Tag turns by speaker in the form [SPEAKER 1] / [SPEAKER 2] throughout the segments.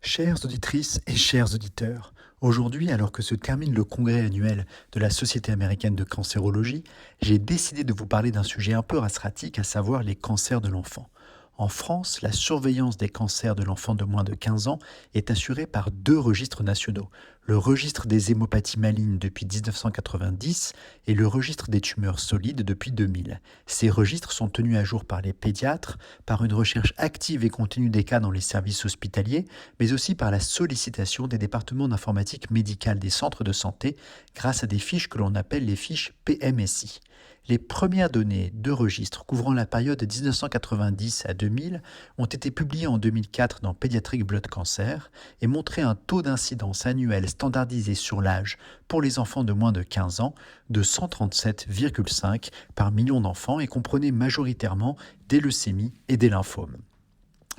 [SPEAKER 1] Chères auditrices et chers auditeurs, aujourd'hui, alors que se termine le congrès annuel de la Société américaine de cancérologie, j'ai décidé de vous parler d'un sujet un peu rastreatique, à savoir les cancers de l'enfant. En France, la surveillance des cancers de l'enfant de moins de 15 ans est assurée par deux registres nationaux. Le registre des hémopathies malignes depuis 1990 et le registre des tumeurs solides depuis 2000. Ces registres sont tenus à jour par les pédiatres, par une recherche active et continue des cas dans les services hospitaliers, mais aussi par la sollicitation des départements d'informatique médicale des centres de santé grâce à des fiches que l'on appelle les fiches PMSI. Les premières données de registre couvrant la période 1990 à 2000 ont été publiées en 2004 dans Pediatric Blood Cancer et montraient un taux d'incidence annuel standardisé sur l'âge pour les enfants de moins de 15 ans de 137,5 par million d'enfants et comprenait majoritairement des leucémies et des lymphomes.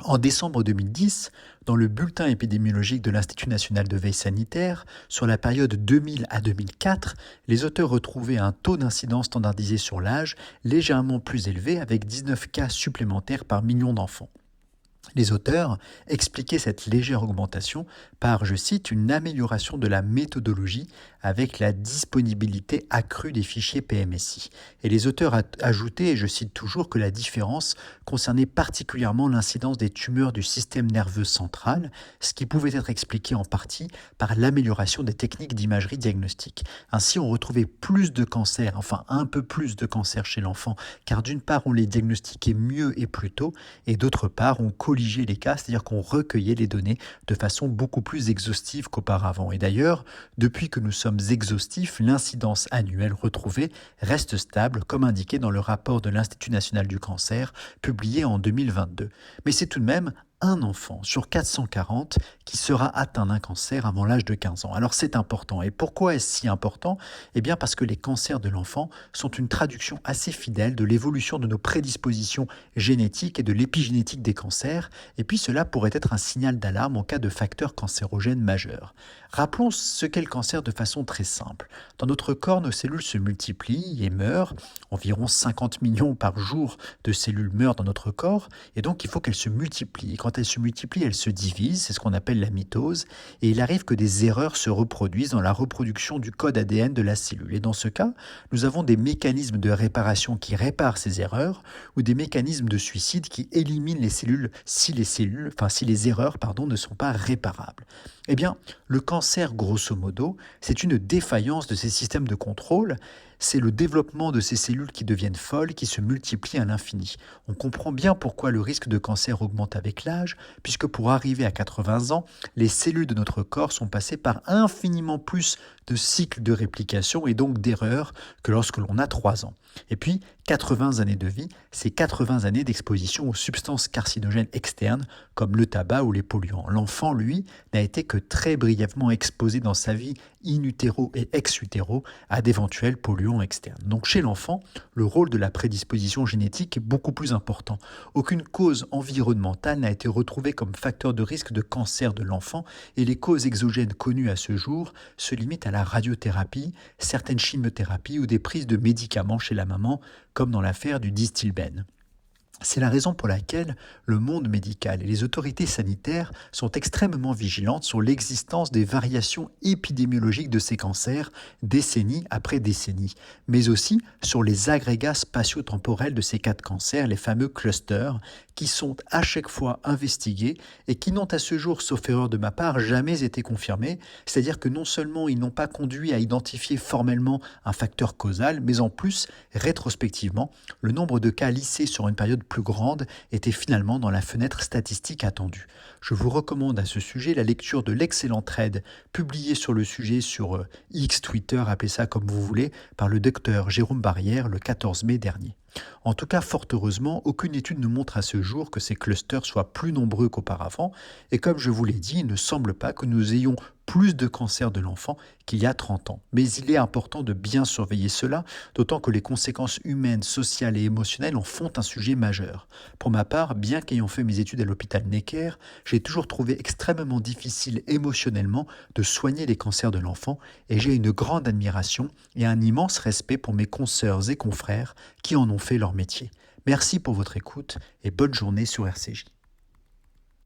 [SPEAKER 1] En décembre 2010, dans le bulletin épidémiologique de l'Institut national de veille sanitaire, sur la période 2000 à 2004, les auteurs retrouvaient un taux d'incidence standardisé sur l'âge légèrement plus élevé avec 19 cas supplémentaires par million d'enfants. Les auteurs expliquaient cette légère augmentation par, je cite, une amélioration de la méthodologie avec la disponibilité accrue des fichiers PMSI. Et les auteurs ajoutaient, et je cite toujours, que la différence concernait particulièrement l'incidence des tumeurs du système nerveux central, ce qui pouvait être expliqué en partie par l'amélioration des techniques d'imagerie diagnostique. Ainsi, on retrouvait plus de cancers, enfin un peu plus de cancers chez l'enfant, car d'une part, on les diagnostiquait mieux et plus tôt, et d'autre part, on colligeait les cas, c'est-à-dire qu'on recueillait les données de façon beaucoup plus exhaustive qu'auparavant. Et d'ailleurs, depuis que nous sommes exhaustifs, l'incidence annuelle retrouvée reste stable, comme indiqué dans le rapport de l'Institut national du cancer, publié en 2022. Mais c'est tout de même un enfant sur 440 qui sera atteint d'un cancer avant l'âge de 15 ans. Alors c'est important. Et pourquoi est-ce si important ? Eh bien parce que les cancers de l'enfant sont une traduction assez fidèle de l'évolution de nos prédispositions génétiques et de l'épigénétique des cancers, et puis cela pourrait être un signal d'alarme en cas de facteurs cancérogènes majeurs. Rappelons ce qu'est le cancer de façon très simple. Dans notre corps, nos cellules se multiplient et meurent. Environ 50 millions par jour de cellules meurent dans notre corps, et donc il faut qu'elles se multiplient. Et quand elles se multiplient, elles se divisent, c'est ce qu'on appelle la mitose, et il arrive que des erreurs se reproduisent dans la reproduction du code ADN de la cellule. Et dans ce cas, nous avons des mécanismes de réparation qui réparent ces erreurs, ou des mécanismes de suicide qui éliminent les cellules si les erreurs ne sont pas réparables. Eh bien, le cancer, grosso modo, c'est une défaillance de ces systèmes de contrôle. C'est le développement de ces cellules qui deviennent folles, qui se multiplient à l'infini. On comprend bien pourquoi le risque de cancer augmente avec l'âge, puisque pour arriver à 80 ans, les cellules de notre corps sont passées par infiniment plus de cycles de réplication et donc d'erreurs que lorsque l'on a 3 ans. Et puis, 80 années de vie, c'est 80 années d'exposition aux substances carcinogènes externes comme le tabac ou les polluants. L'enfant, lui, n'a été que très brièvement exposé dans sa vie in utero et ex utero à d'éventuels polluants externes. Donc chez l'enfant, le rôle de la prédisposition génétique est beaucoup plus important. Aucune cause environnementale n'a été retrouvée comme facteur de risque de cancer de l'enfant et les causes exogènes connues à ce jour se limitent à la radiothérapie, certaines chimiothérapies ou des prises de médicaments chez la maman, comme dans l'affaire du Distilbène. C'est la raison pour laquelle le monde médical et les autorités sanitaires sont extrêmement vigilantes sur l'existence des variations épidémiologiques de ces cancers décennie après décennie, mais aussi sur les agrégats spatio-temporels de ces cas de cancer, les fameux clusters, qui sont à chaque fois investigués et qui n'ont à ce jour, sauf erreur de ma part, jamais été confirmés, c'est-à-dire que non seulement ils n'ont pas conduit à identifier formellement un facteur causal, mais en plus, rétrospectivement, le nombre de cas lissés sur une période plus grande était finalement dans la fenêtre statistique attendue. Je vous recommande à ce sujet la lecture de l'excellent thread publié sur le sujet sur X, Twitter, appelez ça comme vous voulez, par le docteur Jérôme Barrière le 14 mai dernier. En tout cas, fort heureusement, aucune étude ne montre à ce jour que ces clusters soient plus nombreux qu'auparavant, et comme je vous l'ai dit, il ne semble pas que nous ayons plus de cancer de l'enfant qu'il y a 30 ans. Mais il est important de bien surveiller cela, d'autant que les conséquences humaines, sociales et émotionnelles en font un sujet majeur. Pour ma part, bien qu'ayant fait mes études à l'hôpital Necker, j'ai toujours trouvé extrêmement difficile émotionnellement de soigner les cancers de l'enfant, et j'ai une grande admiration et un immense respect pour mes consoeurs et confrères qui en ont fait leur métier. Merci pour votre écoute et bonne journée sur RCJ.